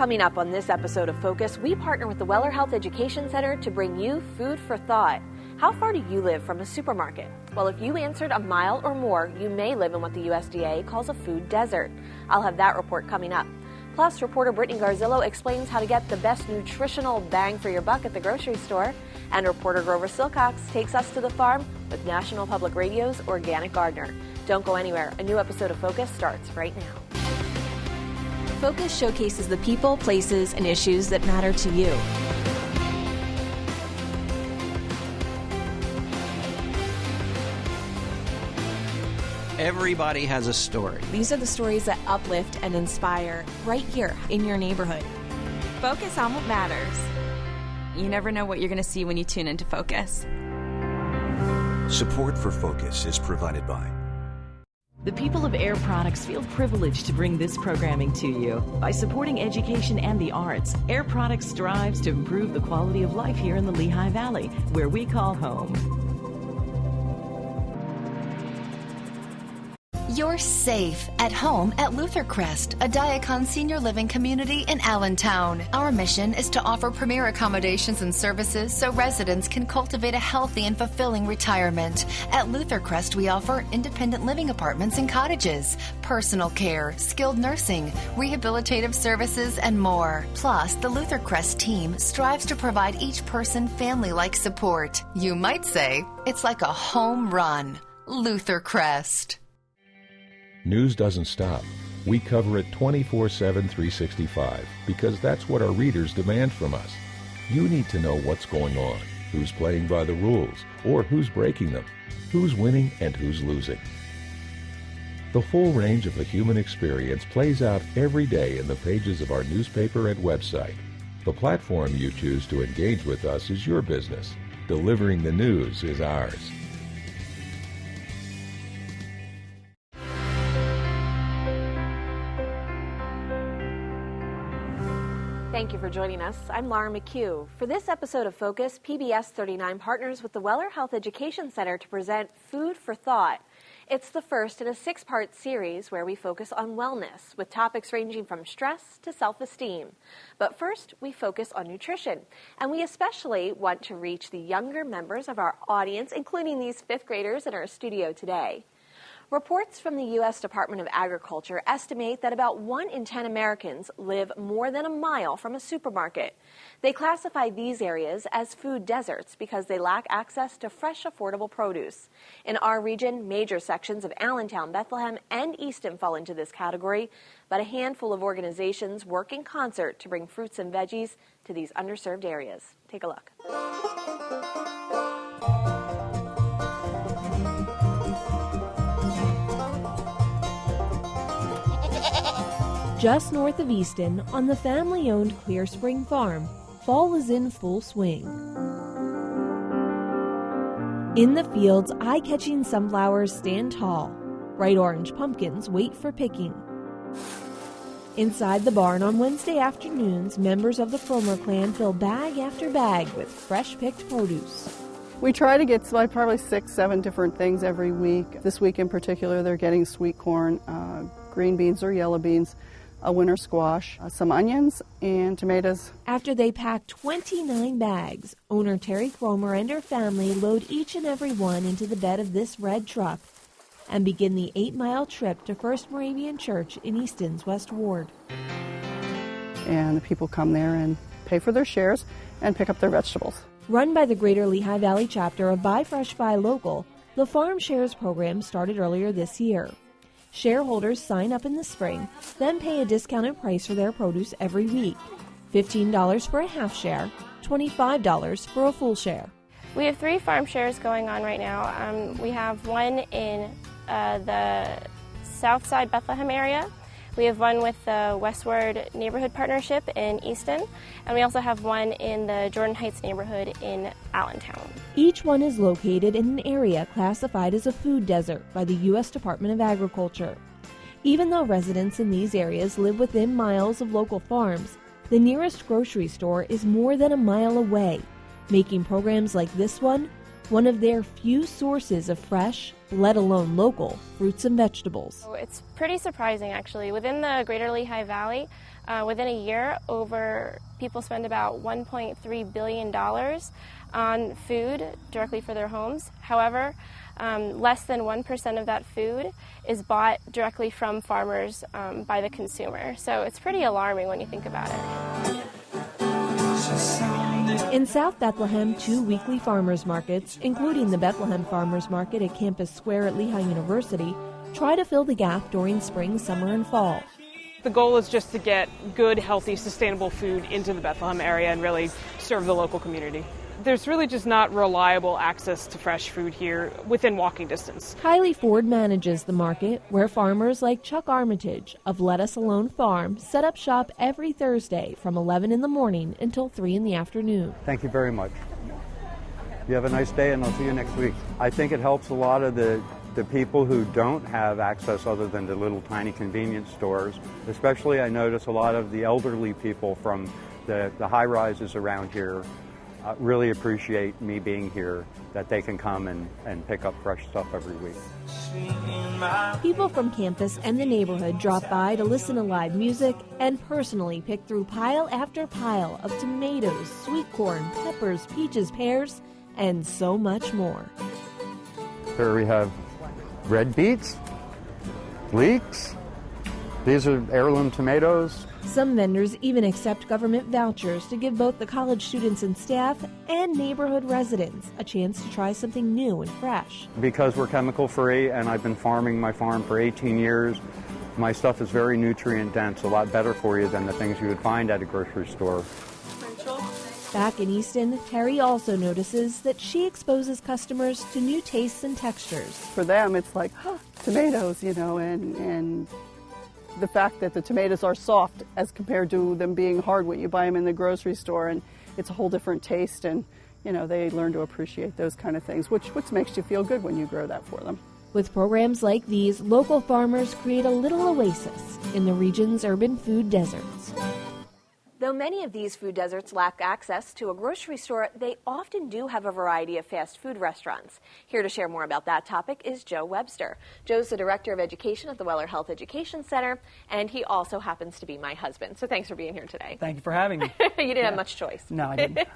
Coming up on this episode of Focus, we partner with the Weller Health Education Center to bring you food for thought. How far do you live from a supermarket? Well, if you answered a mile or more, you may live in what the USDA calls a food desert. I'll have that report coming up. Plus, reporter Brittany Garzillo explains how to get the best nutritional bang for your buck at the grocery store. And reporter Grover Silcox takes us to the farm with National Public Radio's Organic Gardener. Don't go anywhere. A new episode of Focus starts right now. Focus showcases the people, places, and issues that matter to you. Everybody has a story. These are the stories that uplift and inspire right here in your neighborhood. Focus on what matters. You never know what you're going to see when you tune into Focus. Support for Focus is provided by the people of Air Products feel privileged to bring this programming to you. By supporting education and the arts, Air Products strives to improve the quality of life here in the Lehigh Valley, where we call home. You're safe at home at Luther Crest, a Diacon senior living community in Allentown. Our mission is to offer premier accommodations and services so residents can cultivate a healthy and fulfilling retirement. At Luther Crest, we offer independent living apartments and cottages, personal care, skilled nursing, rehabilitative services, and more. Plus, the Luther Crest team strives to provide each person family-like support. You might say it's like a home run. Luther Crest. News doesn't stop. We cover it 24/7, 365, because that's what our readers demand from us. You need to know what's going on, who's playing by the rules, or who's breaking them, who's winning and who's losing. The full range of the human experience plays out every day in the pages of our newspaper and website. The platform you choose to engage with us is your business. Delivering the news is ours. Thank you for joining us. I'm Laura McHugh. For this episode of Focus, PBS 39 partners with the Weller Health Education Center to present Food for Thought. It's the first in a 6-part series where we focus on wellness, with topics ranging from stress to self-esteem. But first, we focus on nutrition, and we especially want to reach the younger members of our audience, including these 5th graders in our studio today. Reports from the U.S. Department of Agriculture estimate that about 1 in 10 Americans live more than a mile from a supermarket. They classify these areas as food deserts because they lack access to fresh, affordable produce. In our region, major sections of Allentown, Bethlehem, and Easton fall into this category, but a handful of organizations work in concert to bring fruits and veggies to these underserved areas. Take a look. Just north of Easton, on the family-owned Clear Spring Farm, fall is in full swing. In the fields, eye-catching sunflowers stand tall. Bright orange pumpkins wait for picking. Inside the barn on Wednesday afternoons, members of the Cromer clan fill bag after bag with fresh-picked produce. We try to get probably 6-7 different things every week. This week in particular, they're getting sweet corn, green beans or yellow beans, a winter squash, some onions, and tomatoes. After they pack 29 bags, owner Terry Cromer and her family load each and every one into the bed of this red truck and begin the 8-mile trip to First Moravian Church in Easton's West Ward. And the people come there and pay for their shares and pick up their vegetables. Run by the Greater Lehigh Valley chapter of Buy Fresh, Buy Local, the Farm Shares program started earlier this year. Shareholders sign up in the spring, then pay a discounted price for their produce every week. $15 for a half share, $25 for a full share. We have 3 farm shares going on right now. We have one in the Southside Bethlehem area. We have one with the Westward Neighborhood Partnership in Easton, and we also have one in the Jordan Heights neighborhood in Allentown. Each one is located in an area classified as a food desert by the U.S. Department of Agriculture. Even though residents in these areas live within miles of local farms, the nearest grocery store is more than a mile away, making programs like this one of their few sources of fresh, let alone local, fruits and vegetables. It's pretty surprising, actually. Within the Greater Lehigh Valley, Within a year, people spend about $1.3 billion on food directly for their homes. However, less than 1% of that food is bought directly from farmers by the consumer. So it's pretty alarming when you think about it. In South Bethlehem, 2 weekly farmers markets, including the Bethlehem Farmers Market at Campus Square at Lehigh University, try to fill the gap during spring, summer, and fall. The goal is just to get good, healthy, sustainable food into the Bethlehem area and really serve the local community. There's really just not reliable access to fresh food here within walking distance. Kylie Ford manages the market, where farmers like Chuck Armitage of Let Us Alone Farm set up shop every Thursday from 11 in the morning until 3 in the afternoon. Thank you very much. You have a nice day, and I'll see you next week. I think it helps a lot of the people who don't have access other than the little tiny convenience stores. Especially I notice a lot of the elderly people from the high-rises around here really appreciate me being here, that they can come and pick up fresh stuff every week. People from campus and the neighborhood drop by to listen to live music and personally pick through pile after pile of tomatoes, sweet corn, peppers, peaches, pears, and so much more. Here we have red beets, leeks. These are heirloom tomatoes. Some vendors even accept government vouchers to give both the college students and staff and neighborhood residents a chance to try something new and fresh. Because we're chemical free and I've been farming my farm for 18 years, my stuff is very nutrient dense, a lot better for you than the things you would find at a grocery store. Back in Easton, Terry also notices that she exposes customers to new tastes and textures. For them, it's like, tomatoes, and the fact that the tomatoes are soft as compared to them being hard when you buy them in the grocery store, and it's a whole different taste, and they learn to appreciate those kind of things, which makes you feel good when you grow that for them. With programs like these, local farmers create a little oasis in the region's urban food deserts. Though many of these food deserts lack access to a grocery store, they often do have a variety of fast food restaurants. Here to share more about that topic is Joe Webster. Joe's the Director of Education at the Weller Health Education Center, and he also happens to be my husband. So thanks for being here today. Thank you for having me. You didn't have much choice. No, I didn't.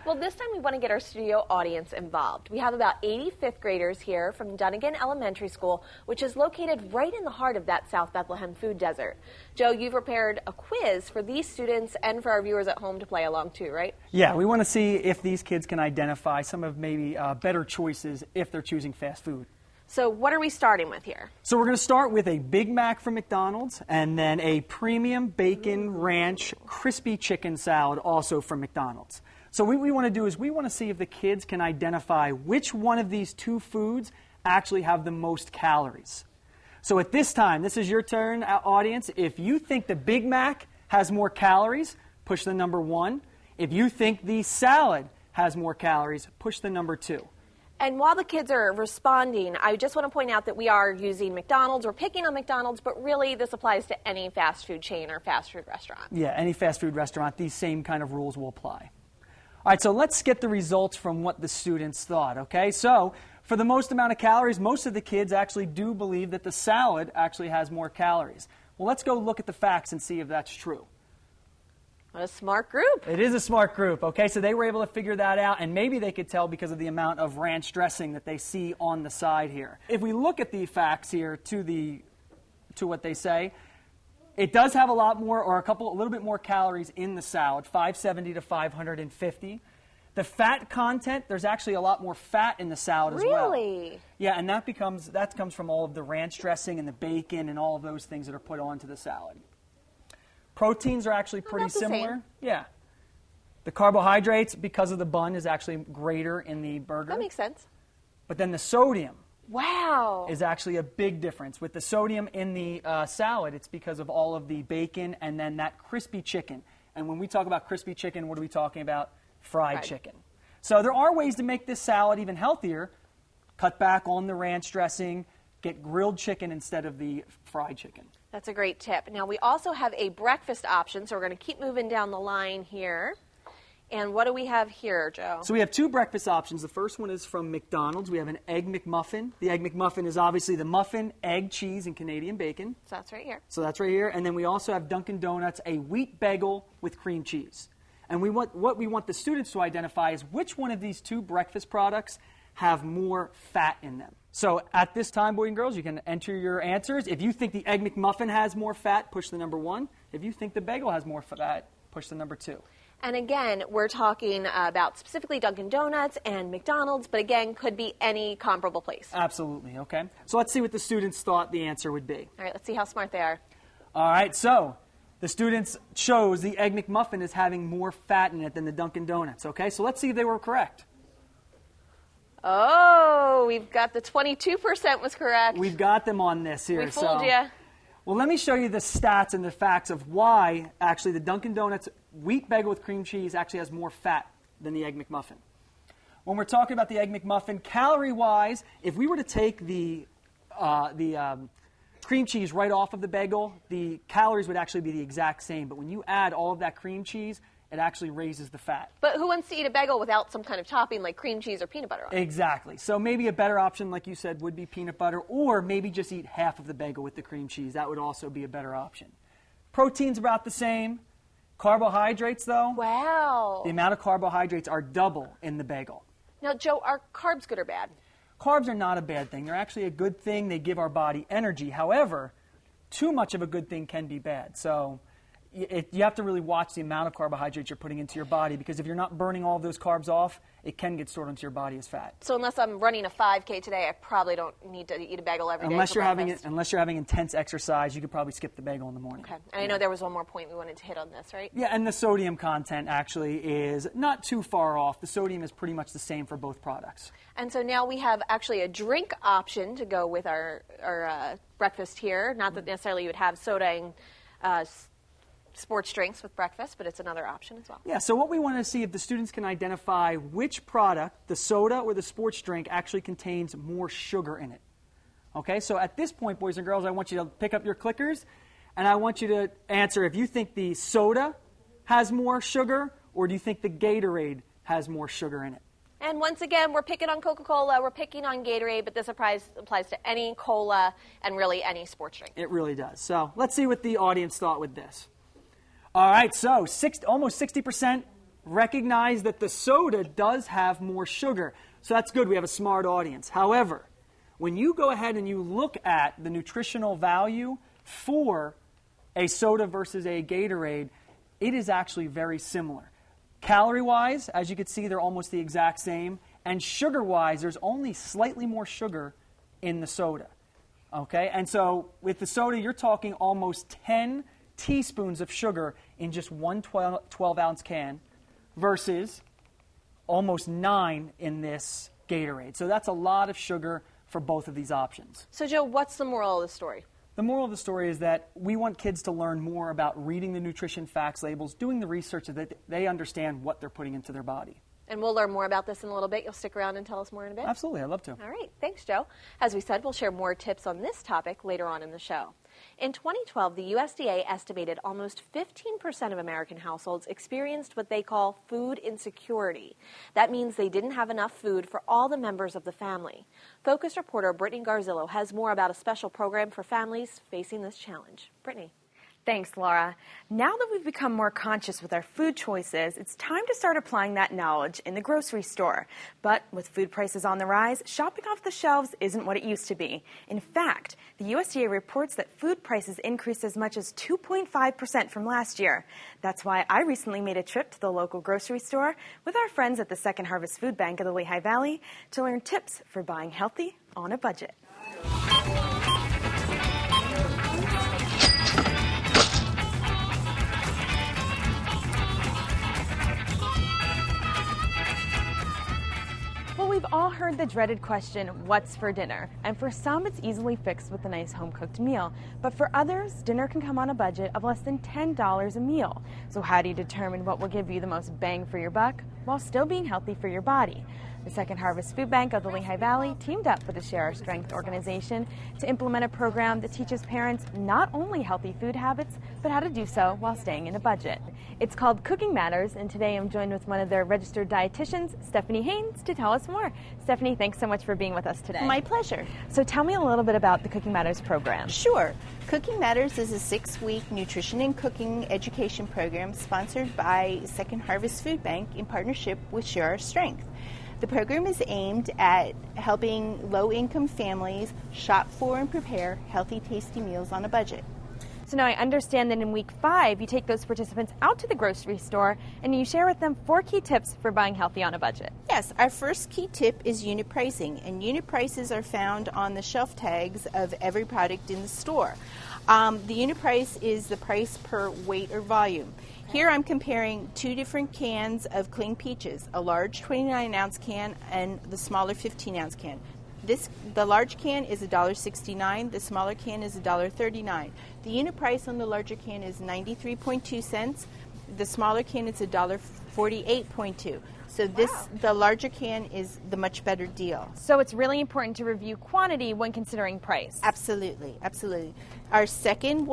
Well, this time we want to get our studio audience involved. We have about 80 fifth graders here from Dunnigan Elementary School, which is located right in the heart of that South Bethlehem food desert. Joe, you've prepared a quiz for these students and for our viewers at home to play along too, right? Yeah, we want to see if these kids can identify some of maybe better choices if they're choosing fast food. So what are we starting with here? So we're going to start with a Big Mac from McDonald's and then a premium bacon ranch crispy chicken salad also from McDonald's. So what we want to do is we want to see if the kids can identify which one of these two foods actually have the most calories. So at this time, this is your turn, audience. If you think the Big Mac has more calories, push the number 1. If you think the salad has more calories, push the number 2. And while the kids are responding, I just want to point out that we are using McDonald's. We're picking on McDonald's, but really this applies to any fast food chain or fast food restaurant. Yeah, any fast food restaurant, these same kind of rules will apply. All right, so let's get the results from what the students thought, okay? So for the most amount of calories, most of the kids actually do believe that the salad actually has more calories. Well, let's go look at the facts and see if that's true. What a smart group. It is a smart group, okay? So they were able to figure that out, and maybe they could tell because of the amount of ranch dressing that they see on the side here. If we look at the facts here to what they say, it does have a lot more, or a little bit more calories in the salad, 570 to 550. The fat content, there's actually a lot more fat in the salad as well. Really? Yeah, and that comes from all of the ranch dressing and the bacon and all of those things that are put onto the salad. Proteins are actually pretty similar. Same. Yeah. The carbohydrates, because of the bun, is actually greater in the burger. That makes sense. But then the sodium is actually a big difference. With the sodium in the salad, it's because of all of the bacon and then that crispy chicken. And when we talk about crispy chicken, what are we talking about? Fried chicken. So there are ways to make this salad even healthier. Cut back on the ranch dressing, get grilled chicken instead of the fried chicken. That's a great tip. Now we also have a breakfast option, so we're going to keep moving down the line here. And what do we have here, Joe? So we have two breakfast options. The first one is from McDonald's. We have an Egg McMuffin. The Egg McMuffin is obviously the muffin, egg, cheese, and Canadian bacon. So that's right here. So that's right here. And then we also have Dunkin' Donuts, a wheat bagel with cream cheese. And what we want the students to identify is which one of these two breakfast products have more fat in them. So at this time, boys and girls, you can enter your answers. If you think the Egg McMuffin has more fat, push the number 1. If you think the bagel has more fat, push the number 2. And again, we're talking about specifically Dunkin' Donuts and McDonald's, but again, could be any comparable place. Absolutely, okay. So let's see what the students thought the answer would be. All right, let's see how smart they are. All right, so the students chose the Egg McMuffin as having more fat in it than the Dunkin' Donuts, okay? So let's see if they were correct. Oh, we've got the 22% was correct. We've got them on this here. We fooled you. Well, let me show you the stats and the facts of why actually the Dunkin' Donuts wheat bagel with cream cheese actually has more fat than the Egg McMuffin. When we're talking about the Egg McMuffin, calorie-wise, if we were to take the cream cheese right off of the bagel, the calories would actually be the exact same. But when you add all of that cream cheese, it actually raises the fat. But who wants to eat a bagel without some kind of topping like cream cheese or peanut butter on it? Exactly. So maybe a better option, like you said, would be peanut butter, or maybe just eat half of the bagel with the cream cheese. That would also be a better option. Protein's about the same. Carbohydrates, though, wow, the amount of carbohydrates are double in the bagel. Now, Joe, are carbs good or bad? Carbs are not a bad thing. They're actually a good thing. They give our body energy. However, too much of a good thing can be bad. So you have to really watch the amount of carbohydrates you're putting into your body, because if you're not burning all of those carbs off, it can get stored into your body as fat. So unless I'm running a 5K today, I probably don't need to eat a bagel every day. Unless you're having intense exercise, you could probably skip the bagel in the morning. Okay. And I know there was one more point we wanted to hit on this, right? Yeah, and the sodium content actually is not too far off. The sodium is pretty much the same for both products. And so now we have actually a drink option to go with our breakfast here. Not that necessarily you would have soda and sports drinks with breakfast, but it's another option as well. Yeah, so what we want to see if the students can identify which product, the soda or the sports drink, actually contains more sugar in it. Okay, so at this point, boys and girls, I want you to pick up your clickers, and I want you to answer if you think the soda has more sugar, or do you think the Gatorade has more sugar in it? And once again, we're picking on Coca-Cola, we're picking on Gatorade, but this applies to any cola and really any sports drink. It really does. So let's see what the audience thought with this. All right, so almost 60% recognize that the soda does have more sugar. So that's good. We have a smart audience. However, when you go ahead and you look at the nutritional value for a soda versus a Gatorade, it is actually very similar. Calorie-wise, as you can see, they're almost the exact same. And sugar-wise, there's only slightly more sugar in the soda. Okay, and so with the soda, you're talking almost 10 teaspoons of sugar in just one 12-ounce can versus almost 9 in this Gatorade. So that's a lot of sugar for both of these options. So, Joe, what's the moral of the story? The moral of the story is that we want kids to learn more about reading the nutrition facts labels, doing the research so that they understand what they're putting into their body. And we'll learn more about this in a little bit. You'll stick around and tell us more in a bit? Absolutely. I'd love to. All right. Thanks, Joe. As we said, we'll share more tips on this topic later on in the show. In 2012, the USDA estimated almost 15% of American households experienced what they call food insecurity. That means they didn't have enough food for all the members of the family. Focus reporter Brittany Garzillo has more about a special program for families facing this challenge. Brittany. Thanks, Laura. Now that we've become more conscious with our food choices, it's time to start applying that knowledge in the grocery store. But with food prices on the rise, shopping off the shelves isn't what it used to be. In fact, the USDA reports that food prices increased as much as 2.5% from last year. That's why I recently made a trip to the local grocery store with our friends at the Second Harvest Food Bank of the Lehigh Valley to learn tips for buying healthy on a budget. Well, we've all heard the dreaded question, what's for dinner? And for some, it's easily fixed with a nice home-cooked meal. But for others, dinner can come on a budget of less than $10 a meal. So how do you determine what will give you the most bang for your buck while still being healthy for your body? The Second Harvest Food Bank of the Lehigh Valley teamed up with the Share Our Strength organization to implement a program that teaches parents not only healthy food habits, but how to do so while staying in a budget. It's called Cooking Matters, and today I'm joined with one of their registered dietitians, Stephanie Haynes, to tell us more. Stephanie, thanks so much for being with us today. My pleasure. So tell me a little bit about the Cooking Matters program. Sure. Cooking Matters is a 6-week nutrition and cooking education program sponsored by Second Harvest Food Bank in partnership with Share Our Strength. The program is aimed at helping low-income families shop for and prepare healthy, tasty meals on a budget. So now I understand that in week 5, you take those participants out to the grocery store and you share with them 4 key tips for buying healthy on a budget. Yes, our first key tip is unit pricing, and unit prices are found on the shelf tags of every product in the store. The unit price is the price per weight or volume. Here I'm comparing 2 different cans of clean peaches, a large 29-ounce can and the smaller 15-ounce can. The large can is $1.69, the smaller can is $1.39. The unit price on the larger can is 93.2 cents. The smaller can is $1.48.2. So the larger can is the much better deal. So it's really important to review quantity when considering price. Absolutely, absolutely. Our second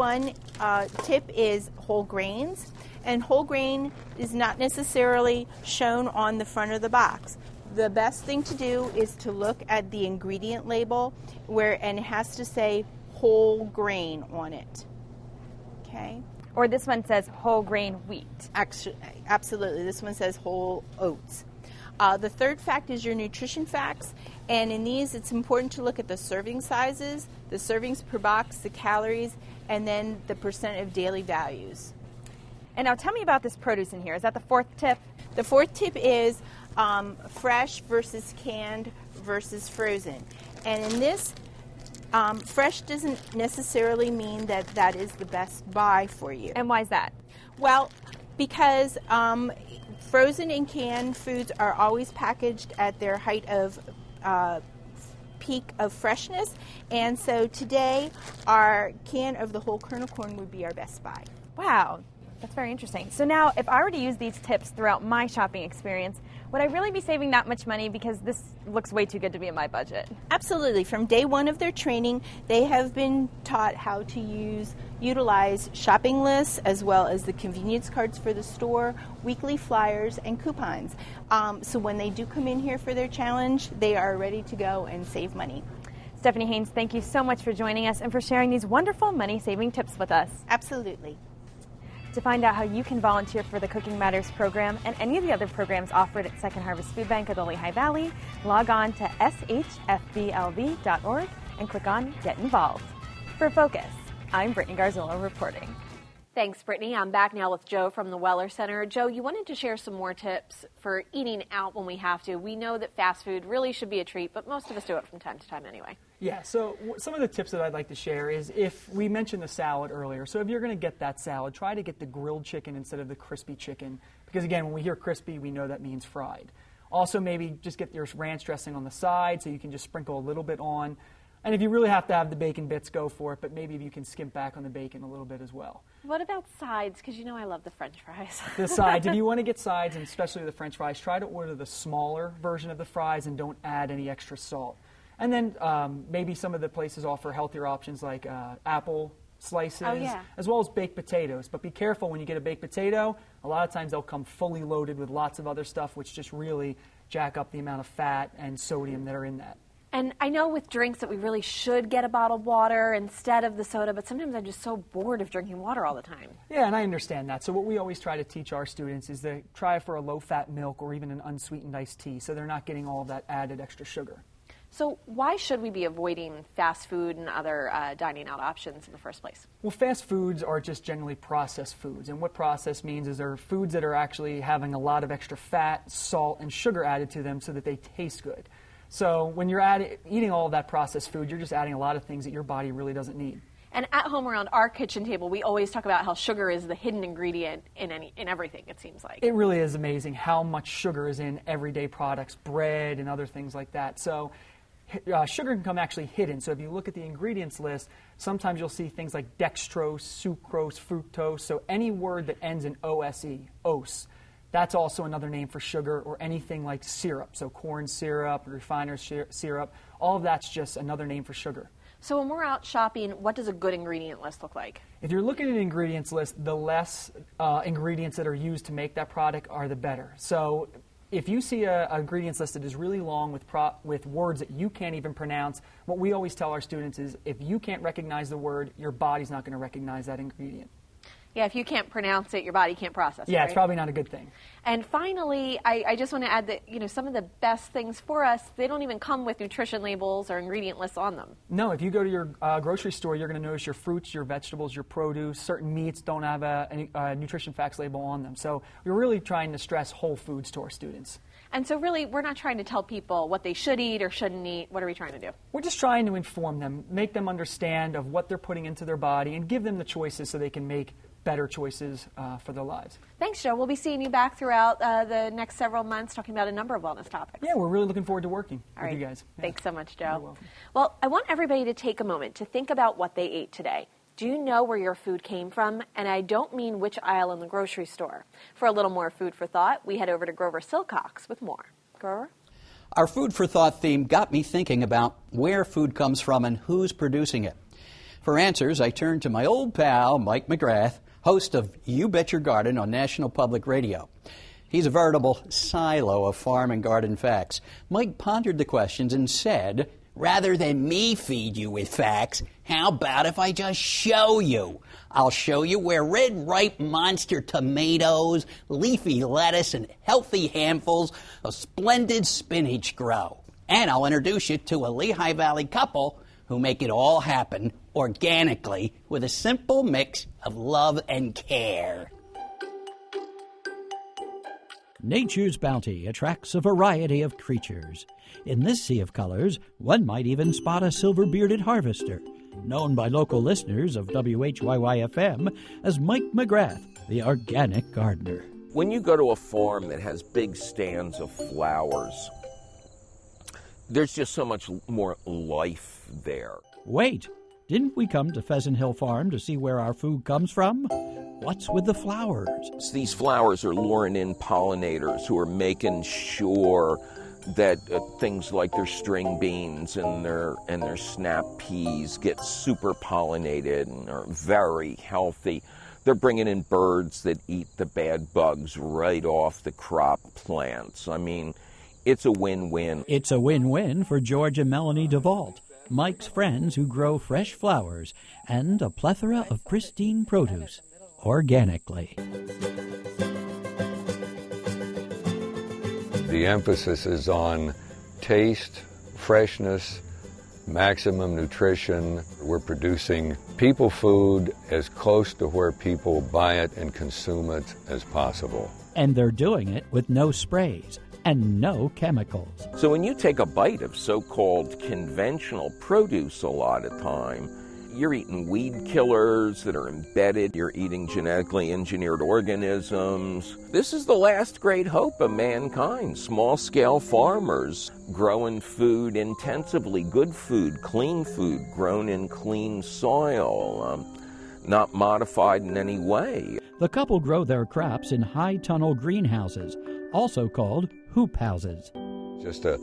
tip is whole grains, and whole grain is not necessarily shown on the front of the box. The best thing to do is to look at the ingredient label and it has to say whole grain on it. Okay? Or this one says whole grain wheat. Actually, absolutely. This one says whole oats. The third fact is your nutrition facts. And in these, it's important to look at the serving sizes, the servings per box, the calories, and then the percent of daily values. And now tell me about this produce in here. Is that the 4th tip? The 4th tip is fresh versus canned versus frozen. And in this, fresh doesn't necessarily mean that is the best buy for you. And why is that? Well, because frozen and canned foods are always packaged at their height of peak of freshness. And so today, our can of the whole kernel corn would be our best buy. Wow. That's very interesting. So now, if I were to use these tips throughout my shopping experience, would I really be saving that much money because this looks way too good to be in my budget? Absolutely. From day 1 of their training, they have been taught how to utilize shopping lists as well as the convenience cards for the store, weekly flyers, and coupons. So when they do come in here for their challenge, they are ready to go and save money. Stephanie Haynes, thank you so much for joining us and for sharing these wonderful money-saving tips with us. Absolutely. To find out how you can volunteer for the Cooking Matters program and any of the other programs offered at Second Harvest Food Bank of the Lehigh Valley, log on to shfblv.org and click on Get Involved. For Focus, I'm Brittany Garzillo reporting. Thanks, Brittany. I'm back now with Joe from the Weller Center. Joe, you wanted to share some more tips for eating out when we have to. We know that fast food really should be a treat, but most of us do it from time to time anyway. Yeah, so some of the tips that I'd like to share is if we mentioned the salad earlier, so if you're going to get that salad, try to get the grilled chicken instead of the crispy chicken, because again, when we hear crispy, we know that means fried. Also, maybe just get your ranch dressing on the side so you can just sprinkle a little bit on. And if you really have to have the bacon bits, go for it, but maybe you can skimp back on the bacon a little bit as well. What about sides? Because you know I love the French fries. The sides, if you want to get sides, and especially the French fries, try to order the smaller version of the fries and don't add any extra salt. And then maybe some of the places offer healthier options like apple slices, as well as baked potatoes. But be careful when you get a baked potato. A lot of times they'll come fully loaded with lots of other stuff, which just really jack up the amount of fat and sodium that are in that. And I know with drinks that we really should get a bottled water instead of the soda, but sometimes I'm just so bored of drinking water all the time. Yeah, and I understand that. So what we always try to teach our students is to try for a low-fat milk or even an unsweetened iced tea, so they're not getting all of that added extra sugar. So why should we be avoiding fast food and other dining out options in the first place? Well, fast foods are just generally processed foods, and what processed means is they're foods that are actually having a lot of extra fat, salt, and sugar added to them so that they taste good. So when you're eating all of that processed food, you're just adding a lot of things that your body really doesn't need. And at home around our kitchen table, we always talk about how sugar is the hidden ingredient in everything, it seems like. It really is amazing how much sugar is in everyday products, bread and other things like that. So sugar can come actually hidden. So if you look at the ingredients list, sometimes you'll see things like dextrose, sucrose, fructose. So any word that ends in OSE, OS, That's also another name for sugar or anything like syrup. So corn syrup, refiner's syrup, all of that's just another name for sugar. So when we're out shopping, what does a good ingredient list look like? If you're looking at an ingredients list, the less ingredients that are used to make that product are the better. So if you see an ingredients list that is really long with words that you can't even pronounce, what we always tell our students is if you can't recognize the word, your body's not going to recognize that ingredient. Yeah, if you can't pronounce it, your body can't process it. Yeah, right? It's probably not a good thing. And finally, I just want to add that some of the best things for us, they don't even come with nutrition labels or ingredient lists on them. No, if you go to your grocery store, you're going to notice your fruits, your vegetables, your produce, certain meats don't have a nutrition facts label on them. So we're really trying to stress whole foods to our students. And so really, we're not trying to tell people what they should eat or shouldn't eat. What are we trying to do? We're just trying to inform them, make them understand of what they're putting into their body, and give them the choices so they can make better choices for their lives. Thanks, Joe. We'll be seeing you back throughout the next several months talking about a number of wellness topics. Yeah, we're really looking forward to working All with right. you guys. Yeah. Thanks so much, Joe. You're welcome. Well, I want everybody to take a moment to think about what they ate today. Do you know where your food came from? And I don't mean which aisle in the grocery store. For a little more food for thought, we head over to Grover Silcox with more. Grover? Our Food for Thought theme got me thinking about where food comes from and who's producing it. For answers, I turned to my old pal, Mike McGrath, host of You Bet Your Garden on National Public Radio. He's a veritable silo of farm and garden facts. Mike pondered the questions and said, rather than me feed you with facts, how about if I just show you? I'll show you where red, ripe monster tomatoes, leafy lettuce, and healthy handfuls of splendid spinach grow. And I'll introduce you to a Lehigh Valley couple who make it all happen organically with a simple mix of love and care. Nature's bounty attracts a variety of creatures. In this sea of colors, one might even spot a silver-bearded harvester, known by local listeners of WHYY-FM as Mike McGrath, the organic gardener. When you go to a farm that has big stands of flowers, there's just so much more life there. Wait, didn't we come to Pheasant Hill Farm to see where our food comes from? What's with the flowers? These flowers are luring in pollinators who are making sure that things like their string beans and their snap peas get super pollinated and are very healthy. They're bringing in birds that eat the bad bugs right off the crop plants. I mean, it's a win-win. It's a win-win for George and Melanie DeVault, Mike's friends who grow fresh flowers and a plethora of pristine produce organically. The emphasis is on taste, freshness, maximum nutrition. We're producing people food as close to where people buy it and consume it as possible. And they're doing it with no sprays and no chemicals. So when you take a bite of so-called conventional produce a lot of time, you're eating weed killers that are embedded. You're eating genetically engineered organisms. This is the last great hope of mankind. Small-scale farmers growing food intensively, good food, clean food, grown in clean soil, not modified in any way. The couple grow their crops in high-tunnel greenhouses, also called hoop houses. Just a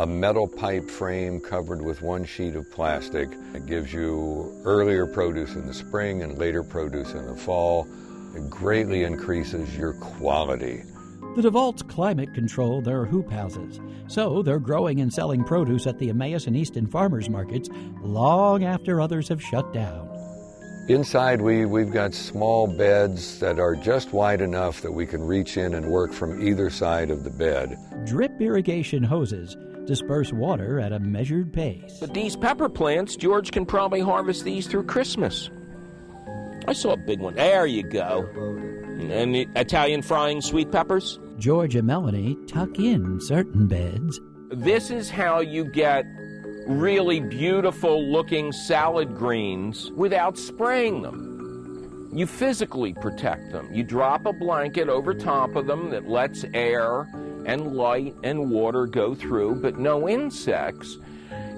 metal pipe frame covered with one sheet of plastic. It gives you earlier produce in the spring and later produce in the fall. It greatly increases your quality. The DeVaults climate control their hoop houses, so they're growing and selling produce at the Emmaus and Easton farmers markets long after others have shut down. Inside, we've got small beds that are just wide enough that we can reach in and work from either side of the bed. Drip irrigation hoses disperse water at a measured pace. But these pepper plants, George can probably harvest these through Christmas. I saw a big one. There you go. And the Italian frying sweet peppers? George and Melanie tuck in certain beds. This is how you get really beautiful looking salad greens without spraying them. You physically protect them. You drop a blanket over top of them that lets air and light and water go through, but no insects,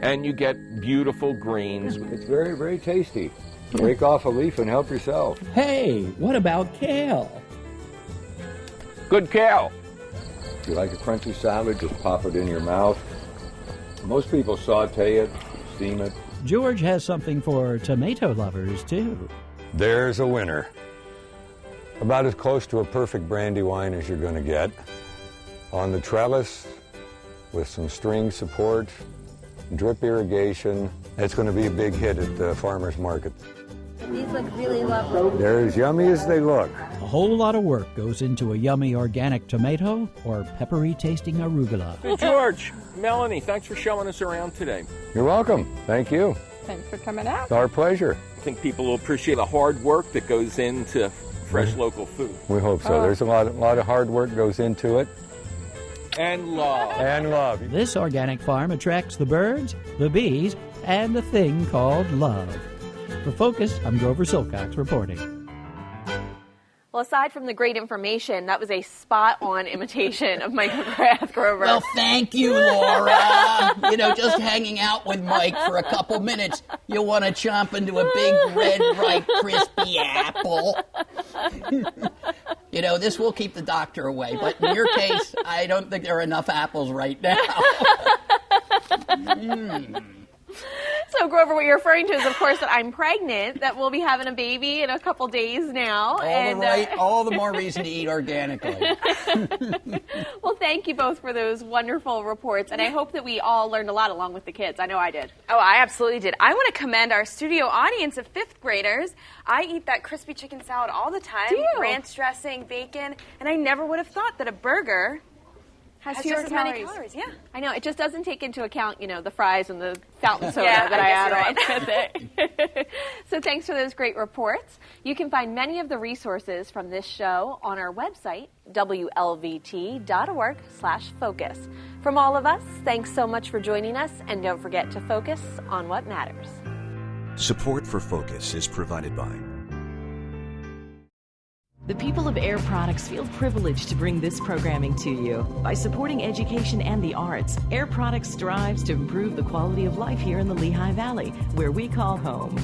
and you get beautiful greens. It's very, very tasty. Break off a leaf and help yourself. Hey, what about kale? Good cow. If you like a crunchy salad, just pop it in your mouth. Most people saute it, steam it. George has something for tomato lovers, too. There's a winner. About as close to a perfect brandy wine as you're going to get. On the trellis, with some string support, drip irrigation. It's going to be a big hit at the farmer's market. These look really lovely. They're as yummy as they look. A whole lot of work goes into a yummy organic tomato or peppery tasting arugula. Hey, George, Melanie, thanks for showing us around today. You're welcome. Thank you. Thanks for coming out. It's our pleasure. I think people will appreciate the hard work that goes into fresh local food. We hope so. There's a lot of hard work goes into it. And love. And love. This organic farm attracts the birds, the bees, and the thing called love. For Focus, I'm Grover Silcox reporting. Well, aside from the great information, that was a spot-on imitation of Mike McGrath, Grover. Well, thank you, Laura. Just hanging out with Mike for a couple minutes, you want to chomp into a big, red, ripe, crispy apple. This will keep the doctor away, but in your case, I don't think there are enough apples right now. So, Grover, what you're referring to is, of course, that I'm pregnant, that we'll be having a baby in a couple days now. All the more reason to eat organically. Well, thank you both for those wonderful reports, and I hope that we all learned a lot along with the kids. I know I did. Oh, I absolutely did. I want to commend our studio audience of 5th graders. I eat that crispy chicken salad all the time. Do you? Ranch dressing, bacon, and I never would have thought that a burger has fewer just as many calories. Yeah, I know. It just doesn't take into account, the fries and the fountain soda Yeah, that I I guess add you're on with it. So thanks for those great reports. You can find many of the resources from this show on our website, wlvt.org/focus. From all of us, thanks so much for joining us, and don't forget to focus on what matters. Support for Focus is provided by The people of Air Products feel privileged to bring this programming to you. By supporting education and the arts, Air Products strives to improve the quality of life here in the Lehigh Valley, where we call home.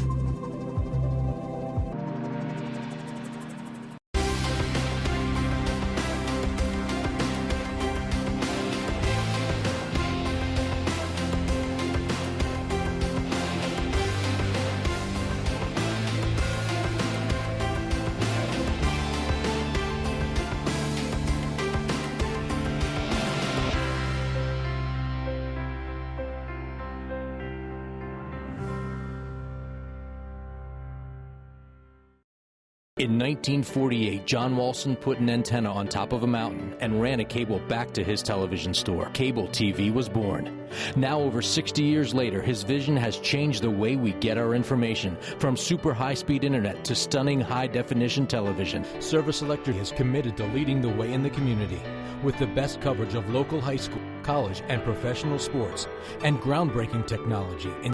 In 1948, John Walson put an antenna on top of a mountain and ran a cable back to his television store. Cable TV was born. Now, over 60 years later, his vision has changed the way we get our information, from super high-speed internet to stunning high-definition television. Service Electric is committed to leading the way in the community with the best coverage of local high school, college, and professional sports, and groundbreaking technology in